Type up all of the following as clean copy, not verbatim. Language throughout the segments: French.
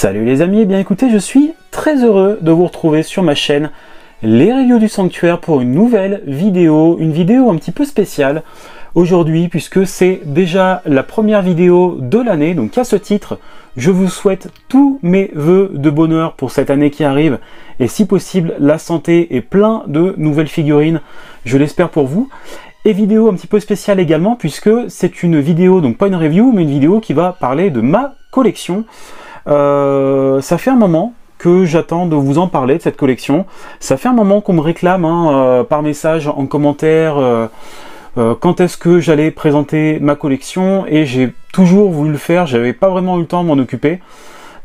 Salut les amis, et bien écoutez, je suis très heureux de vous retrouver sur ma chaîne Les Reviews du Sanctuaire pour une nouvelle vidéo, une vidéo un petit peu spéciale aujourd'hui puisque c'est déjà la première vidéo de l'année, donc à ce titre, je vous souhaite tous mes vœux de bonheur pour cette année qui arrive et si possible la santé et plein de nouvelles figurines, je l'espère pour vous. Et vidéo un petit peu spéciale également puisque c'est une vidéo, donc pas une review, mais une vidéo qui va parler de ma collection. Ça fait un moment que j'attends de vous en parler de cette collection. Ça fait un moment qu'on me réclame par message, en commentaire, quand est-ce que j'allais présenter ma collection, et j'ai toujours voulu le faire, j'avais pas vraiment eu le temps de m'en occuper.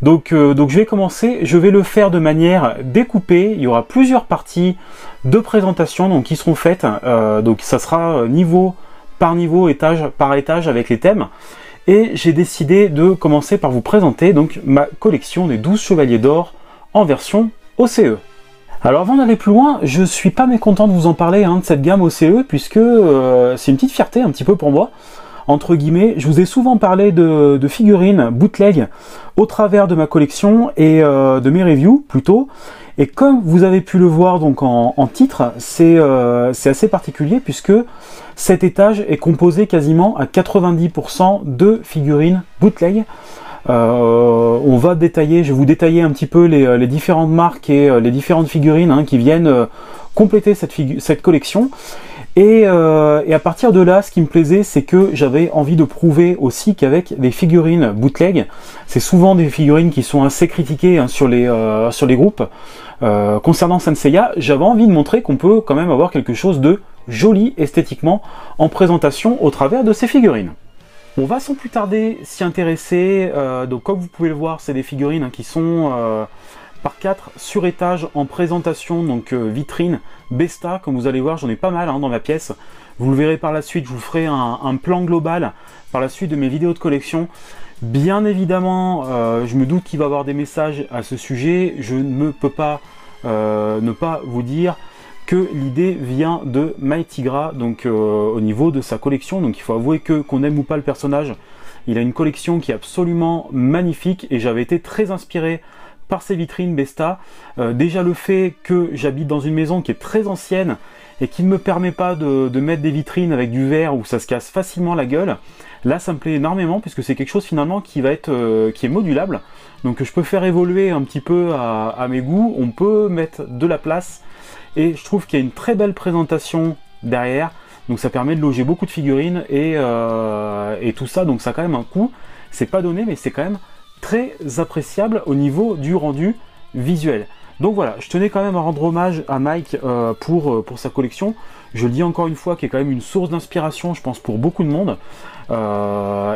Donc je vais commencer, je vais le faire de manière découpée, il y aura plusieurs parties de présentation donc, qui seront faites, donc ça sera niveau par niveau, étage par étage avec les thèmes. Et j'ai décidé de commencer par vous présenter donc ma collection des 12 Chevaliers d'Or en version OCE. Alors avant d'aller plus loin, je suis pas mécontent de vous en parler de cette gamme OCE, puisque c'est une petite fierté un petit peu pour moi. Entre guillemets, je vous ai souvent parlé de figurines bootleg au travers de ma collection et de mes reviews plutôt. Et comme vous avez pu le voir donc en titre, c'est assez particulier puisque cet étage est composé quasiment à 90% de figurines bootleg. On va détailler, je vais vous détailler un petit peu les différentes marques et les différentes figurines qui viennent compléter cette collection. Et à partir de là, ce qui me plaisait, c'est que j'avais envie de prouver aussi qu'avec des figurines bootleg, c'est souvent des figurines qui sont assez critiquées sur les groupes. Concernant Saint Seiya, j'avais envie de montrer qu'on peut quand même avoir quelque chose de joli esthétiquement en présentation au travers de ces figurines. On va sans plus tarder s'y intéresser. Donc comme vous pouvez le voir, c'est des figurines qui sont par 4 sur étage en présentation, donc vitrine Besta, comme vous allez voir, j'en ai pas mal dans ma pièce. Vous le verrez par la suite, je vous ferai un plan global par la suite de mes vidéos de collection. Bien évidemment, je me doute qu'il va y avoir des messages à ce sujet. Je ne peux pas ne pas vous dire que l'idée vient de Maetigra, donc au niveau de sa collection. Donc il faut avouer que qu'on aime ou pas le personnage, il a une collection qui est absolument magnifique et j'avais été très inspiré par ces vitrines Besta. Déjà le fait que j'habite dans une maison qui est très ancienne et qui ne me permet pas de mettre des vitrines avec du verre où ça se casse facilement la gueule, là ça me plaît énormément puisque c'est quelque chose finalement qui va être qui est modulable, donc je peux faire évoluer un petit peu à mes goûts, on peut mettre de la place et je trouve qu'il y a une très belle présentation derrière, donc ça permet de loger beaucoup de figurines et tout ça, donc ça a quand même un coût, c'est pas donné mais c'est quand même très appréciable au niveau du rendu visuel. Donc voilà, je tenais quand même à rendre hommage à Mike pour sa collection. Je le dis encore une fois, qui est quand même une source d'inspiration, je pense, pour beaucoup de monde.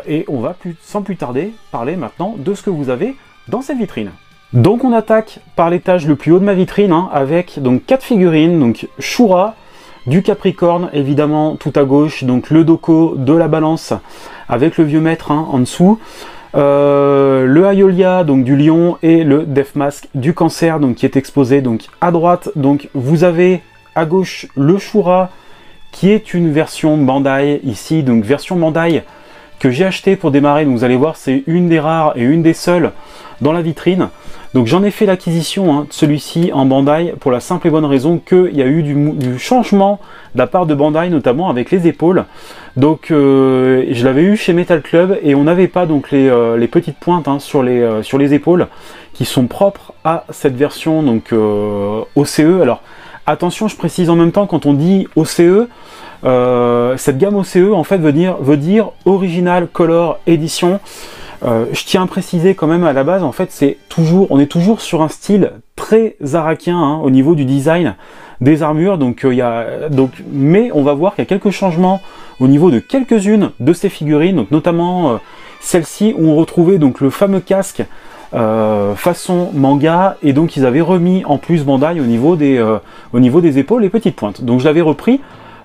Et on va sans plus tarder parler maintenant de ce que vous avez dans cette vitrine. Donc on attaque par l'étage le plus haut de ma vitrine, avec donc 4 figurines, donc Shura, du Capricorne, évidemment tout à gauche, donc le Doko de la Balance, avec le vieux maître en dessous. Le Aiolia donc du lion et le Death Mask du cancer donc qui est exposé donc à droite. Donc vous avez à gauche le Shura qui est une version Bandai ici, donc version Bandai que j'ai acheté pour démarrer. Donc vous allez voir, c'est une des rares et une des seules dans la vitrine. Donc j'en ai fait l'acquisition de celui-ci en Bandai pour la simple et bonne raison qu'il y a eu du changement de la part de Bandai, notamment avec les épaules. Donc je l'avais eu chez Metal Club et on n'avait pas donc les petites pointes sur les épaules qui sont propres à cette version donc OCE. Alors attention, je précise en même temps, quand on dit OCE, cette gamme OCE en fait veut dire Original Color Edition. Je tiens à préciser quand même à la base, en fait, on est toujours sur un style très arakien au niveau du design des armures. Donc, mais on va voir qu'il y a quelques changements au niveau de quelques-unes de ces figurines, donc notamment celle-ci où on retrouvait donc le fameux casque façon manga, et donc ils avaient remis en plus Bandai au niveau des épaules et petites pointes. Donc je l'avais repris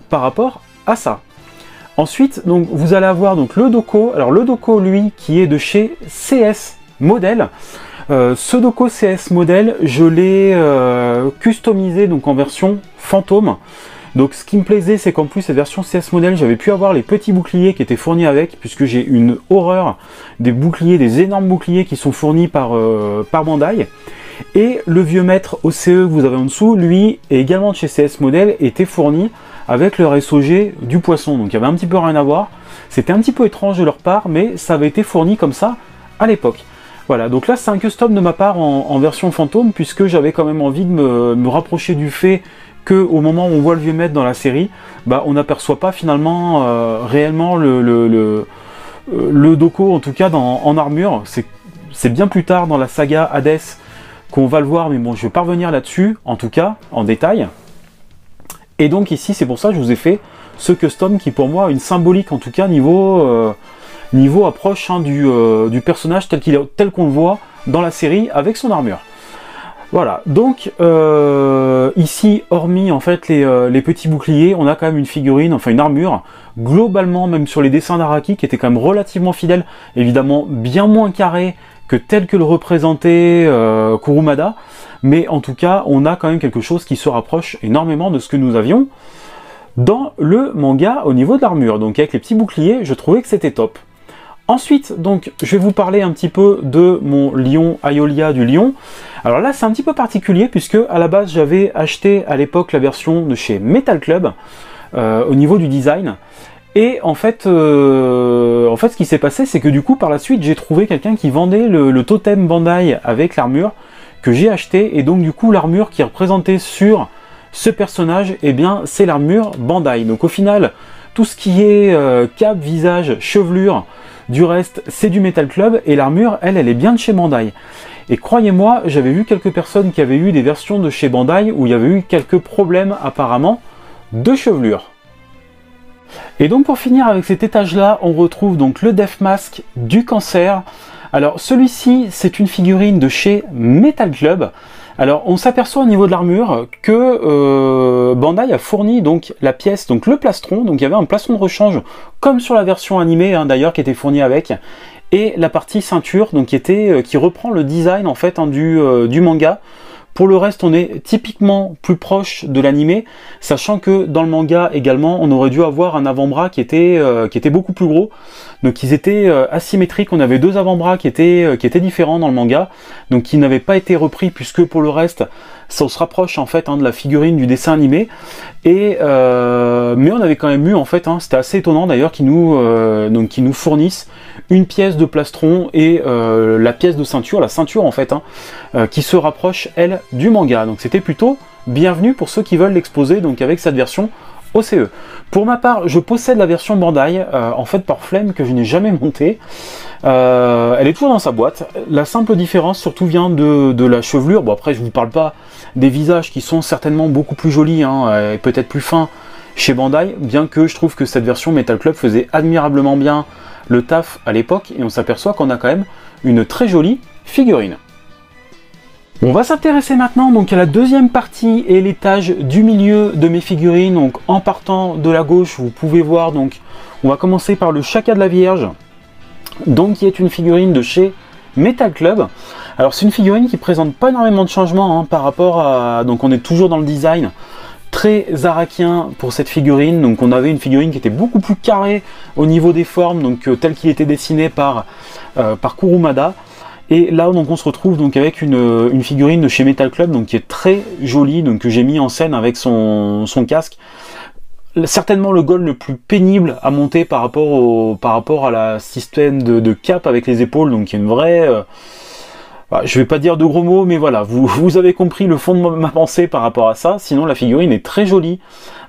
par rapport à ça. Ensuite, donc, vous allez avoir donc, le Doko. Alors le Doko, lui, qui est de chez CS Model. Ce Doko CS Model, je l'ai customisé donc, en version fantôme. Donc ce qui me plaisait, c'est qu'en plus cette version CS modèle, j'avais pu avoir les petits boucliers qui étaient fournis avec, puisque j'ai une horreur des boucliers, des énormes boucliers qui sont fournis par Bandai. Et le vieux maître OCE que vous avez en dessous, lui, et également de chez CS modèle, était fourni avec leur SOG du poisson. Donc il y avait un petit peu rien à voir. C'était un petit peu étrange de leur part, mais ça avait été fourni comme ça à l'époque. Voilà, donc là c'est un custom de ma part en version fantôme, puisque j'avais quand même envie de me rapprocher du fait que au moment où on voit le vieux maître dans la série, bah, on n'aperçoit pas finalement réellement le Doko, en tout cas en armure. C'est bien plus tard dans la saga Hades qu'on va le voir, mais bon, je vais pas revenir là-dessus, en tout cas, en détail. Et donc ici, c'est pour ça que je vous ai fait ce custom qui pour moi a une symbolique, en tout cas niveau approche hein, du personnage tel qu'on le voit dans la série avec son armure. Voilà, donc ici, hormis en fait les petits boucliers, on a quand même une figurine, enfin une armure, globalement même sur les dessins d'Araki, qui était quand même relativement fidèle, évidemment bien moins carré que tel que le représentait Kurumada, mais en tout cas, on a quand même quelque chose qui se rapproche énormément de ce que nous avions dans le manga au niveau de l'armure. Donc avec les petits boucliers, je trouvais que c'était top. Ensuite, donc, je vais vous parler un petit peu de mon lion Aeolia du lion. Alors là, c'est un petit peu particulier, puisque à la base, j'avais acheté à l'époque la version de chez Metal Club, au niveau du design. Et en fait, ce qui s'est passé, c'est que du coup, par la suite, j'ai trouvé quelqu'un qui vendait le totem Bandai avec l'armure que j'ai acheté. Et donc, du coup, l'armure qui est représentée sur ce personnage, eh bien, c'est l'armure Bandai. Donc, au final, tout ce qui est cap, visage, chevelure, du reste, c'est du Metal Club. Et l'armure, elle est bien de chez Bandai. Et croyez-moi, j'avais vu quelques personnes qui avaient eu des versions de chez Bandai où il y avait eu quelques problèmes, apparemment, de chevelure. Et donc pour finir avec cet étage-là, on retrouve donc le Death Mask du cancer. Alors celui-ci, c'est une figurine de chez Metal Club. Alors on s'aperçoit au niveau de l'armure que Bandai a fourni donc la pièce, donc le plastron. Donc il y avait un plastron de rechange comme sur la version animée hein, d'ailleurs qui était fourni avec. Et la partie ceinture donc qui reprend le design en fait hein, du manga. Pour le reste, on est typiquement plus proche de l'animé, sachant que dans le manga également, on aurait dû avoir un avant-bras qui était beaucoup plus gros. Donc ils étaient asymétriques, on avait deux avant-bras qui étaient différents dans le manga, donc qui n'avaient pas été repris, puisque pour le reste, ça se rapproche en fait hein, de la figurine du dessin animé. Et mais on avait quand même eu en fait, hein, c'était assez étonnant d'ailleurs, qu'ils nous fournissent une pièce de plastron et la pièce de ceinture, la ceinture en fait, hein, qui se rapproche elle du manga. Donc c'était plutôt bienvenu pour ceux qui veulent l'exposer donc avec cette version OCE. Pour ma part, je possède la version Bandai, en fait par flemme que je n'ai jamais montée. Elle est toujours dans sa boîte. La simple différence surtout vient de la chevelure. Bon après je vous parle pas des visages qui sont certainement beaucoup plus jolis hein, et peut-être plus fins chez Bandai, bien que je trouve que cette version Metal Club faisait admirablement bien le taf à l'époque, et on s'aperçoit qu'on a quand même une très jolie figurine. On va s'intéresser maintenant donc à la deuxième partie et l'étage du milieu de mes figurines. Donc en partant de la gauche, vous pouvez voir donc on va commencer par le Shaka de la Vierge, donc qui est une figurine de chez Metal Club. Alors c'est une figurine qui présente pas énormément de changements hein, par rapport à, donc on est toujours dans le design très arakien pour cette figurine. Donc on avait une figurine qui était beaucoup plus carrée au niveau des formes, donc tel qu'il était dessiné par Kurumada. Et là donc on se retrouve donc avec une figurine de chez Metal Club donc qui est très jolie, donc que j'ai mis en scène avec son casque. Certainement le goal le plus pénible à monter par rapport à la système de cap avec les épaules, donc il y a une vraie je vais pas dire de gros mots, mais voilà, vous avez compris le fond de ma pensée par rapport à ça. Sinon la figurine est très jolie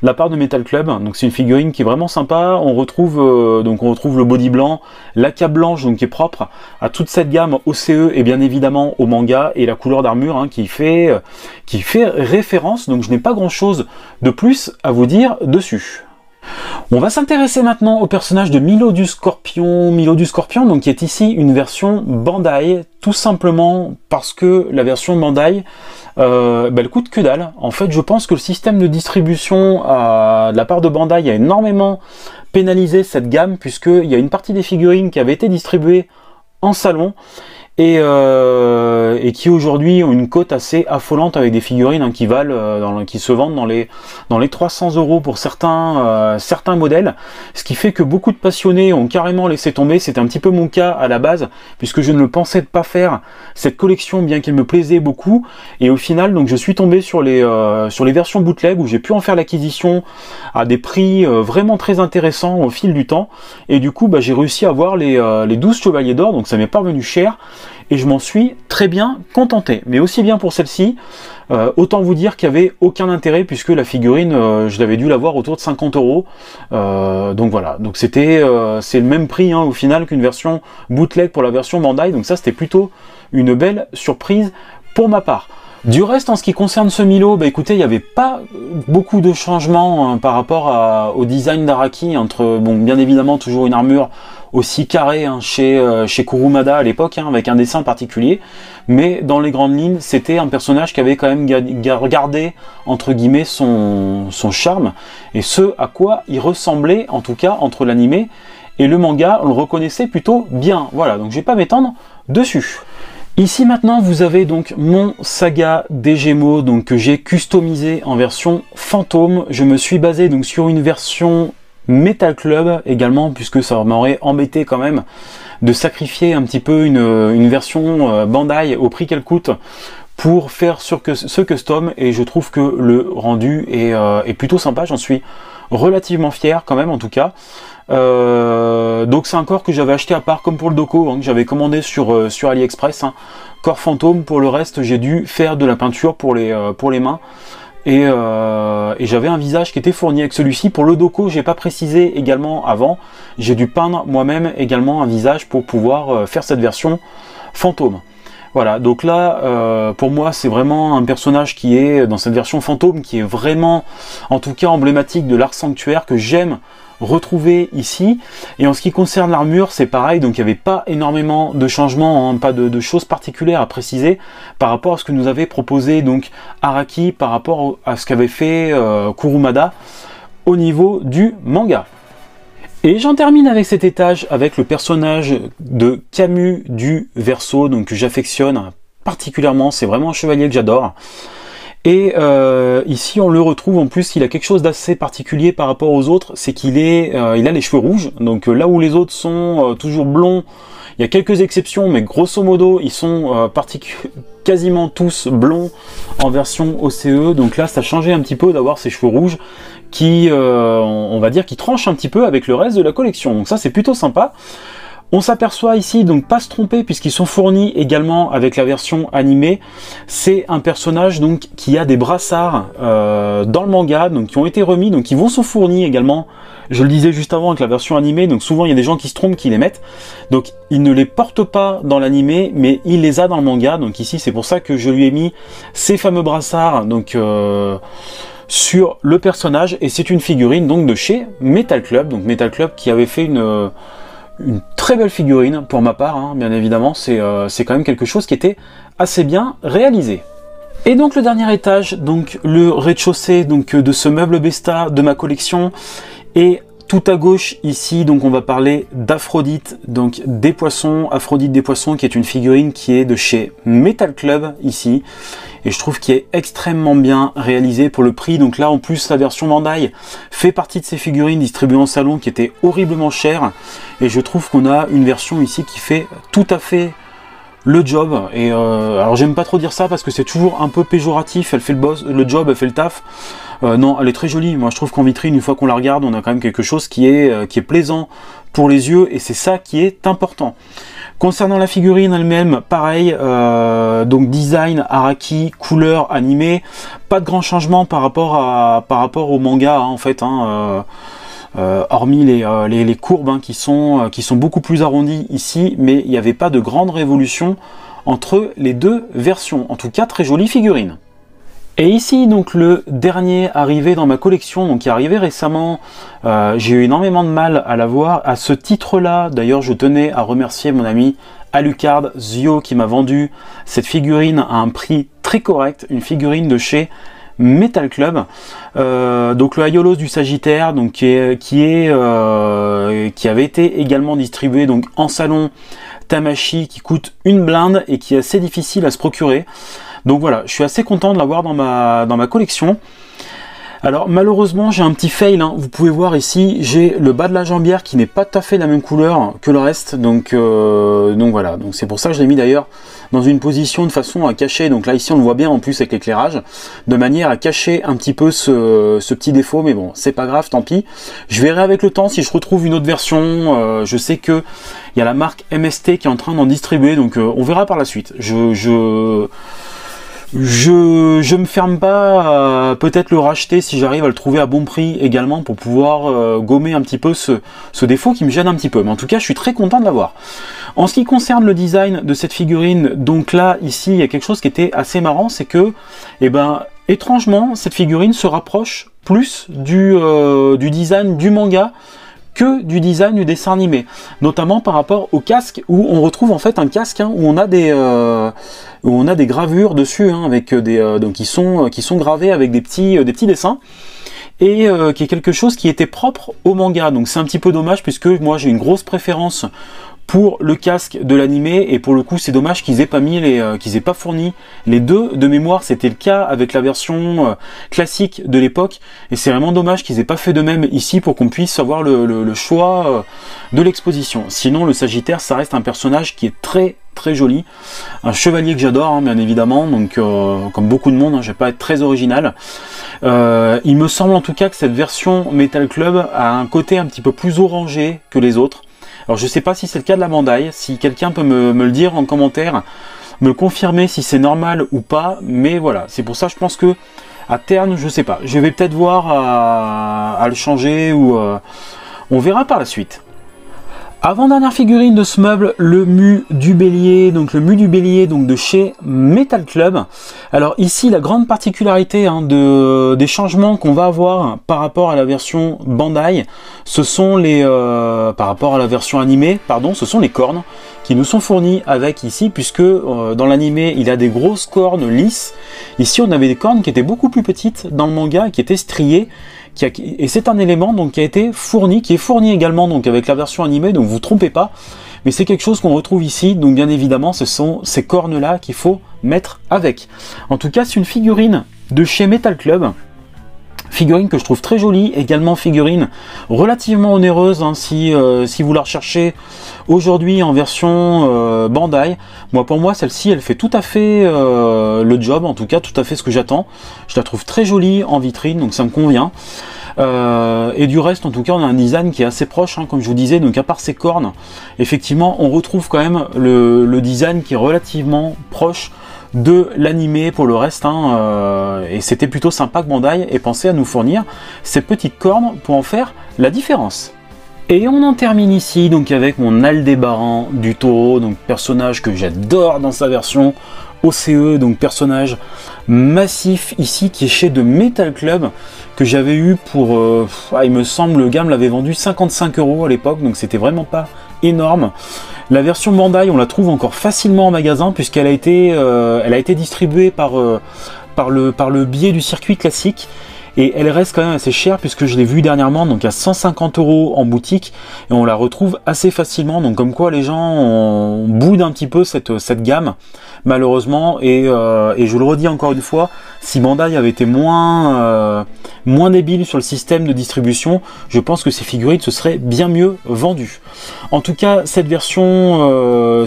de la part de Metal Club, donc c'est une figurine qui est vraiment sympa. On retrouve le body blanc, la cape blanche donc qui est propre à toute cette gamme OCE et bien évidemment au manga, et la couleur d'armure hein, qui fait référence. Donc je n'ai pas grand chose de plus à vous dire dessus. On va s'intéresser maintenant au personnage de Milo du Scorpion. Milo du Scorpion, donc qui est ici une version Bandai, tout simplement parce que la version Bandai, elle coûte que dalle. En fait, je pense que le système de distribution de la part de Bandai a énormément pénalisé cette gamme, puisqu'il y a une partie des figurines qui avaient été distribuées en salon, et qui aujourd'hui ont une cote assez affolante avec des figurines hein, qui valent, qui se vendent dans les 300 € pour certains modèles, ce qui fait que beaucoup de passionnés ont carrément laissé tomber. C'était un petit peu mon cas à la base, puisque je ne le pensais pas faire cette collection, bien qu'elle me plaisait beaucoup, et au final donc je suis tombé sur les versions bootleg où j'ai pu en faire l'acquisition à des prix vraiment très intéressants au fil du temps, et du coup bah, j'ai réussi à avoir les 12 chevaliers d'or, donc ça m'est pas revenu cher. Et je m'en suis très bien contenté. Mais aussi bien pour celle-ci, autant vous dire qu'il n'y avait aucun intérêt puisque la figurine, je l'avais dû l'avoir autour de 50 €. Donc voilà, donc c'est le même prix hein, au final qu'une version bootleg pour la version Bandai. Donc ça c'était plutôt une belle surprise pour ma part. Du reste, en ce qui concerne ce Milo, bah écoutez, il n'y avait pas beaucoup de changements hein, par rapport au design d'Araki, entre, bon, bien évidemment, toujours une armure aussi carrée hein, chez Kurumada à l'époque, hein, avec un dessin particulier, mais dans les grandes lignes, c'était un personnage qui avait quand même gardé, entre guillemets, son charme, et ce à quoi il ressemblait, en tout cas, entre l'animé et le manga, on le reconnaissait plutôt bien. Voilà, donc je vais pas m'étendre dessus. Ici maintenant vous avez donc mon Saga des Gémeaux donc que j'ai customisé en version fantôme. Je me suis basé donc sur une version Metal Club également puisque ça m'aurait embêté quand même de sacrifier un petit peu une version Bandai au prix qu'elle coûte pour faire ce custom, et je trouve que le rendu est plutôt sympa. J'en suis relativement fier quand même en tout cas. Donc c'est un corps que j'avais acheté à part comme pour le Doko, hein, que j'avais commandé sur AliExpress, hein. Corps fantôme. Pour le reste j'ai dû faire de la peinture pour les mains, et j'avais un visage qui était fourni avec celui-ci. Pour le Doko j'ai pas précisé également avant, j'ai dû peindre moi-même également un visage pour pouvoir faire cette version fantôme. Voilà, donc là, pour moi, c'est vraiment un personnage qui est, dans cette version fantôme, qui est vraiment, en tout cas, emblématique de l'Arc Sanctuaire, que j'aime retrouver ici. Et en ce qui concerne l'armure, c'est pareil, donc il n'y avait pas énormément de changements, hein, pas de choses particulières à préciser par rapport à ce que nous avait proposé donc Araki, par rapport à ce qu'avait fait Kurumada au niveau du manga. Et j'en termine avec cet étage, avec le personnage de Camus du Verseau, donc que j'affectionne particulièrement, c'est vraiment un chevalier que j'adore. Et ici on le retrouve, en plus il a quelque chose d'assez particulier par rapport aux autres, c'est qu'il il a les cheveux rouges, donc là où les autres sont toujours blonds, il y a quelques exceptions, mais grosso modo ils sont quasiment tous blonds en version OCE, donc là ça changeait un petit peu d'avoir ces cheveux rouges qui, on va dire, qui tranchent un petit peu avec le reste de la collection, donc ça c'est plutôt sympa. On s'aperçoit ici, donc pas se tromper, puisqu'ils sont fournis également avec la version animée. C'est un personnage donc qui a des brassards dans le manga, donc qui ont été remis, donc qui vont se fournir également. Je le disais juste avant avec la version animée, donc souvent il y a des gens qui se trompent, qui les mettent. Donc il ne les porte pas dans l'animé, mais il les a dans le manga. Donc ici c'est pour ça que je lui ai mis ces fameux brassards donc sur le personnage, et c'est une figurine donc de chez Metal Club. Donc Metal Club qui avait fait une très belle figurine pour ma part, hein, bien évidemment, c'est quand même quelque chose qui était assez bien réalisé. Et donc le dernier étage, donc le rez-de-chaussée donc de ce meuble Besta de ma collection, et tout à gauche ici, donc on va parler d'Aphrodite, donc des poissons, Aphrodite des poissons, qui est une figurine qui est de chez Metal Club ici, et je trouve qu'il est extrêmement bien réalisé pour le prix. Donc là en plus la version Bandai fait partie de ces figurines distribuées en salon qui étaient horriblement chères, et je trouve qu'on a une version ici qui fait tout à fait le job. Et alors j'aime pas trop dire ça parce que c'est toujours un peu péjoratif, elle fait le job, elle fait le taf. Non, elle est très jolie. Moi je trouve qu'en vitrine, une fois qu'on la regarde, on a quand même quelque chose qui est plaisant pour les yeux, et c'est ça qui est important. Concernant la figurine elle-même, pareil, donc design Araki, couleur animée, pas de grand changement par rapport au manga, hein, en fait, hein, hormis les courbes, hein, qui sont beaucoup plus arrondies ici, mais il n'y avait pas de grande révolution entre les deux versions. En tout cas, très jolie figurine. Et ici, donc le dernier arrivé dans ma collection, donc qui est arrivé récemment, j'ai eu énormément de mal à l'avoir. À ce titre-là, d'ailleurs, je tenais à remercier mon ami Alucard Zio qui m'a vendu cette figurine à un prix très correct, une figurine de chez Metal Club. Donc le Aiolos du Sagittaire, donc qui avait été également distribué donc en salon Tamashii, qui coûte une blinde et qui est assez difficile à se procurer. Donc voilà, je suis assez content de l'avoir dans ma collection. Alors malheureusement j'ai un petit fail, hein. Vous pouvez voir ici, j'ai le bas de la jambière qui n'est pas tout à fait la même couleur que le reste, donc voilà, donc c'est pour ça que je l'ai mis d'ailleurs dans une position de façon à cacher, donc là ici on le voit bien en plus avec l'éclairage, de manière à cacher un petit peu ce petit défaut, mais bon c'est pas grave, tant pis. Je verrai avec le temps si je retrouve une autre version. Je sais que il y a la marque MST qui est en train d'en distribuer, donc on verra par la suite. Je me ferme pas à peut-être le racheter si j'arrive à le trouver à bon prix également pour pouvoir gommer un petit peu ce défaut qui me gêne un petit peu. Mais en tout cas, je suis très content de l'avoir. En ce qui concerne le design de cette figurine, donc là, ici, il y a quelque chose qui était assez marrant, c'est que, étrangement, cette figurine se rapproche plus du design du manga que du design du dessin animé, notamment par rapport au casque, où on retrouve en fait un casque, hein, où on a des gravures dessus, hein, avec donc qui sont gravés avec des petits dessins, et qui est quelque chose qui était propre au manga. Donc c'est un petit peu dommage, puisque moi j'ai une grosse préférence pour le casque de l'animé, et pour le coup c'est dommage qu'ils aient pas fourni les deux. De mémoire c'était le cas avec la version classique de l'époque, et c'est vraiment dommage qu'ils aient pas fait de même ici pour qu'on puisse avoir le choix de l'exposition. Sinon le Sagittaire, ça reste un personnage qui est très très joli, un chevalier que j'adore, hein, bien évidemment, donc comme beaucoup de monde, hein, je vais pas être très original. Il me semble en tout cas que cette version Metal Club a un côté un petit peu plus orangé que les autres. Alors je sais pas si c'est le cas de la Bandai, si quelqu'un peut me le dire en commentaire, me le confirmer si c'est normal ou pas, mais voilà, c'est pour ça je pense que à terme, je sais pas, je vais peut-être voir à le changer, ou on verra par la suite. Avant-dernière figurine de ce meuble, le Mu du Bélier, donc le Mu du Bélier donc de chez Metal Club. Alors ici la grande particularité, hein, des changements qu'on va avoir par rapport à la version Bandai, ce sont les par rapport à la version animée, pardon, ce sont les cornes qui nous sont fournies avec ici, puisque dans l'animé il a des grosses cornes lisses. Ici on avait des cornes qui étaient beaucoup plus petites dans le manga, qui étaient striées. Et c'est un élément donc qui a été fourni, qui est fourni également donc avec la version animée, donc vous ne trompez pas, mais c'est quelque chose qu'on retrouve ici, donc bien évidemment ce sont ces cornes là qu'il faut mettre avec. En tout cas c'est une figurine de chez Metal Club, figurine que je trouve très jolie, également figurine relativement onéreuse, hein, si vous la recherchez aujourd'hui en version Bandai. Pour moi celle-ci elle fait tout à fait le job, en tout cas tout à fait ce que j'attends. Je la trouve très jolie en vitrine, donc ça me convient. Et du reste en tout cas on a un design qui est assez proche, hein, comme je vous disais, donc à part ces cornes, effectivement on retrouve quand même le design qui est relativement proche de l'animé pour le reste, hein, et c'était plutôt sympa que Bandai ait pensé à nous fournir ces petites cornes pour en faire la différence. Et on en termine ici donc avec mon Aldébaran du Taureau, donc personnage que j'adore dans sa version OCE, donc personnage massif ici qui est chez de Metal Club, que j'avais eu pour, il me semble le gars me l'avait vendu 55 € à l'époque, donc c'était vraiment pas énorme. La version Bandai on la trouve encore facilement en magasin, puisqu'elle a été distribuée par le biais du circuit classique. Et elle reste quand même assez chère, puisque je l'ai vue dernièrement donc à 150 € en boutique, et on la retrouve assez facilement. Donc comme quoi les gens boudent un petit peu cette gamme malheureusement, et je le redis encore une fois, si Bandai avait été moins débile sur le système de distribution, je pense que ces figurines se seraient bien mieux vendues. En tout cas cette version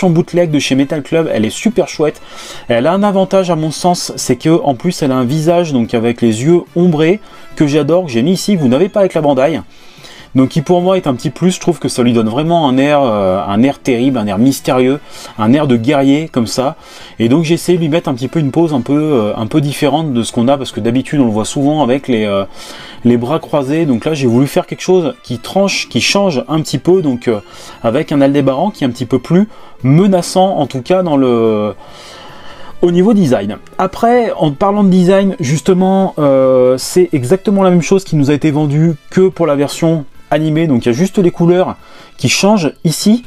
bootleg de chez Metal Club, elle est super chouette. Elle a un avantage à mon sens, c'est que en plus elle a un visage donc avec les yeux ombré que j'adore, que j'ai mis ici, que vous n'avez pas avec la Bandai, donc qui pour moi est un petit plus. Je trouve que ça lui donne vraiment un air terrible, un air mystérieux, un air de guerrier comme ça, et donc j'ai essayé de lui mettre un petit peu une pose un peu différente de ce qu'on a, parce que d'habitude on le voit souvent avec les bras croisés. Donc là j'ai voulu faire quelque chose qui change un petit peu, donc avec un Aldébaran qui est un petit peu plus menaçant, en tout cas au niveau design. Après, en parlant de design, justement, c'est exactement la même chose qui nous a été vendu que pour la version animée. Donc il y a juste les couleurs qui changent ici.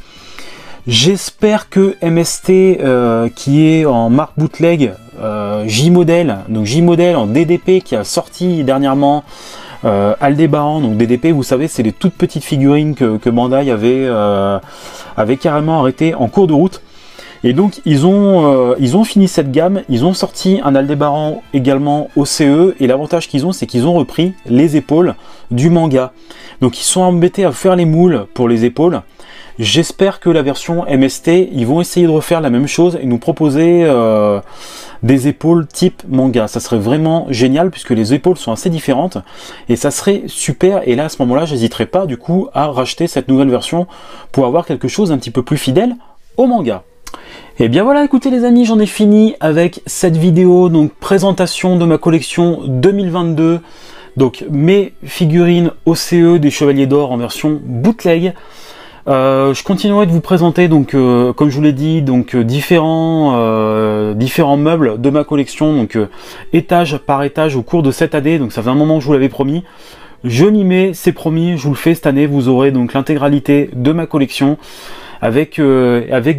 J'espère que MST, qui est en marque bootleg, J-Model, donc J-Model en DDP qui a sorti dernièrement Aldébaran. Donc DDP, vous savez, c'est les toutes petites figurines que Bandai avait carrément arrêté en cours de route. Et donc ils ont fini cette gamme, ils ont sorti un Aldébaran également au CE, et l'avantage qu'ils ont, c'est qu'ils ont repris les épaules du manga. Donc ils sont embêtés à faire les moules pour les épaules. J'espère que la version MST, ils vont essayer de refaire la même chose et nous proposer des épaules type manga. Ça serait vraiment génial puisque les épaules sont assez différentes et ça serait super. Et là, à ce moment-là, j'hésiterai pas du coup à racheter cette nouvelle version pour avoir quelque chose un petit peu plus fidèle au manga. Et bien voilà, écoutez les amis, j'en ai fini avec cette vidéo, donc présentation de ma collection 2022. Donc mes figurines OCE des Chevaliers d'Or en version bootleg. Je continuerai de vous présenter donc comme je vous l'ai dit, donc différents meubles de ma collection, donc étage par étage au cours de cette année. Donc ça fait un moment que je vous l'avais promis. Je m'y mets, c'est promis, je vous le fais cette année. Vous aurez donc l'intégralité de ma collection avec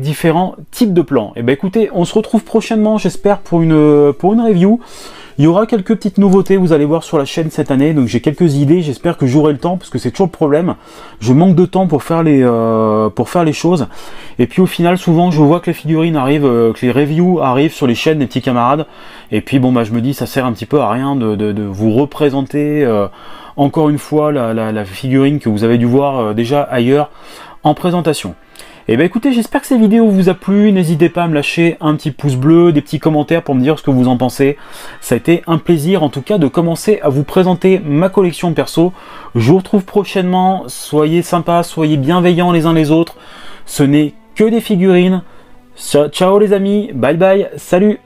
différents types de plans. Et ben écoutez, on se retrouve prochainement, j'espère, pour une review. Il y aura quelques petites nouveautés, vous allez voir sur la chaîne cette année, donc j'ai quelques idées, j'espère que j'aurai le temps, parce que c'est toujours le problème. Je manque de temps pour faire les choses. Et puis au final, souvent, je vois que les figurines arrivent, que les reviews arrivent sur les chaînes des petits camarades. Et puis bon, bah je me dis, ça sert un petit peu à rien de vous représenter encore une fois la figurine que vous avez dû voir déjà ailleurs en présentation. Et ben écoutez, j'espère que cette vidéo vous a plu, n'hésitez pas à me lâcher un petit pouce bleu, des petits commentaires pour me dire ce que vous en pensez. Ça a été un plaisir en tout cas de commencer à vous présenter ma collection perso. Je vous retrouve prochainement, soyez sympas, soyez bienveillants les uns les autres. Ce n'est que des figurines. Ciao les amis, bye bye, salut!